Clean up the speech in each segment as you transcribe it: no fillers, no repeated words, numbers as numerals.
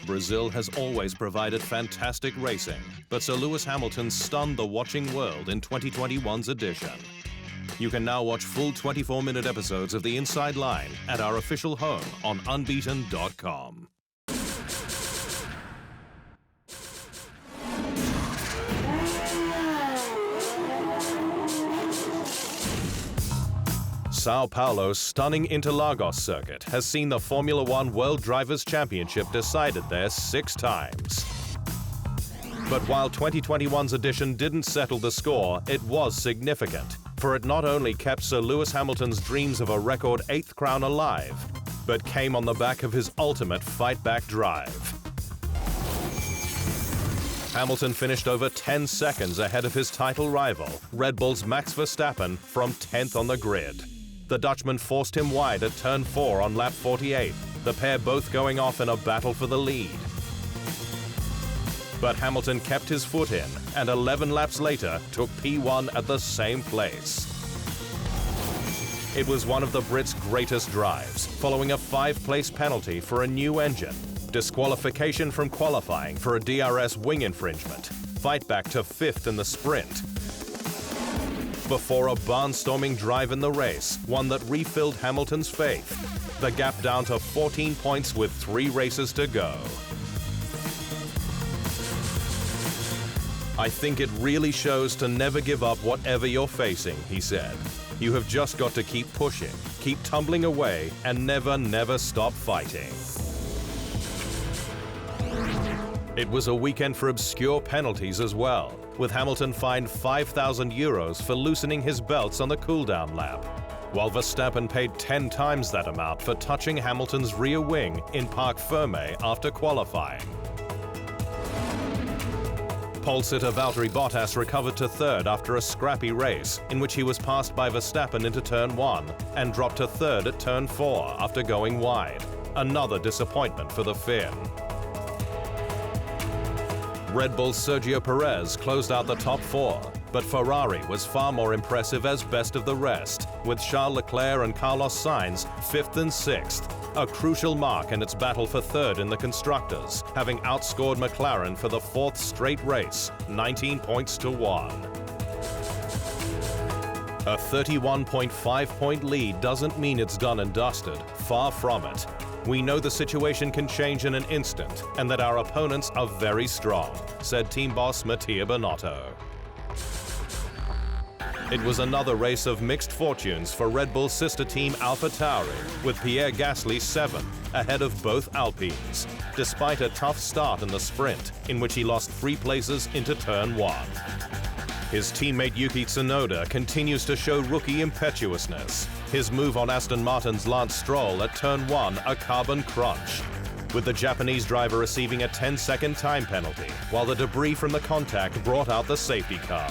Brazil has always provided fantastic racing, but Sir Lewis Hamilton stunned the watching world in 2021's edition. You can now watch full 24-minute episodes of The Inside Line at our official home on unbeaten.com. São Paulo's stunning Interlagos circuit has seen the Formula One World Drivers' Championship decided there 6 times. But while 2021's edition didn't settle the score, it was significant, for it not only kept Sir Lewis Hamilton's dreams of a record 8th crown alive, but came on the back of his ultimate fight-back drive. Hamilton finished over 10 seconds ahead of his title rival, Red Bull's Max Verstappen, from 10th on the grid. The Dutchman forced him wide at turn 4 on lap 48, the pair both going off in a battle for the lead. But Hamilton kept his foot in, and 11 laps later took P1 at the same place. It was one of the Brits' greatest drives, following a 5-place penalty for a new engine, disqualification from qualifying for a DRS wing infringement, fight back to 5th in the sprint, before a barnstorming drive in the race, one that refilled Hamilton's faith. The gap down to 14 points with 3 races to go. "I think it really shows to never give up whatever you're facing," he said. "You have just got to keep pushing, keep tumbling away, and never stop fighting." It was a weekend for obscure penalties as well, with Hamilton fined €5,000 for loosening his belts on the cooldown lap, while Verstappen paid 10 times that amount for touching Hamilton's rear wing in Parc Fermé after qualifying. Pole sitter Valtteri Bottas recovered to 3rd after a scrappy race, in which he was passed by Verstappen into turn 1 and dropped to 3rd at turn 4 after going wide. Another disappointment for the Finn. Red Bull's Sergio Perez closed out the top 4, but Ferrari was far more impressive as best of the rest, with Charles Leclerc and Carlos Sainz 5th and 6th, a crucial mark in its battle for 3rd in the Constructors, having outscored McLAREN for the 4th straight race, 19 points to 1. A 31.5-point lead doesn't mean it's done and dusted, far from it. "We know the situation can change in an instant and that our opponents are very strong," said team boss Mattia Binotto. It was another race of mixed fortunes for Red Bull's sister team AlphaTauri, with Pierre Gasly 7th, ahead of both Alpines, despite a tough start in the sprint, in which he lost 3 places into turn 1. His teammate Yuki Tsunoda continues to show rookie impetuousness, his move on Aston Martin's Lance Stroll at turn 1 a carbon crunch, with the Japanese driver receiving a 10-second time penalty, while the debris from the contact brought out the safety car.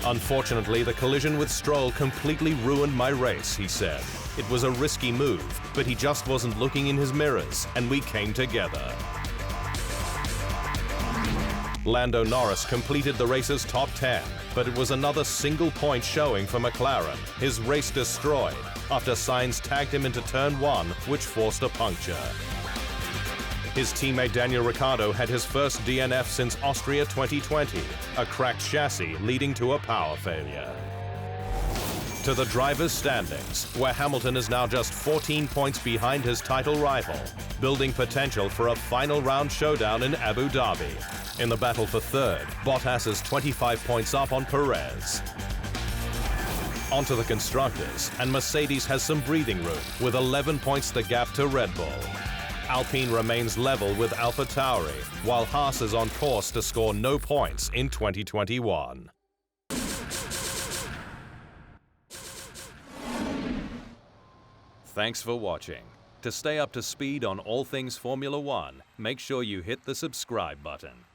"Unfortunately, the collision with Stroll completely ruined my race," he said. "It was a risky move, but he just wasn't looking in his mirrors, and we came together." Lando Norris completed the race's top 10, but it was another single-point showing for McLAREN, his race destroyed, after Sainz tagged him into turn 1, which forced a puncture. His teammate Daniel Ricciardo had his first DNF since Austria 2020, a cracked chassis leading to a power failure. To the drivers' standings, where Hamilton is now just 14 points behind his title rival, building potential for a final round showdown in Abu Dhabi. In the battle for 3rd, Bottas is 25 points up on Perez. Onto the Constructors, and Mercedes has some breathing room, with 11 points the gap to Red Bull. Alpine remains level with AlphaTauri, while Haas is on course to score no points in 2021. Thanks for watching. To stay up to speed on all things Formula One, make sure you hit the subscribe button.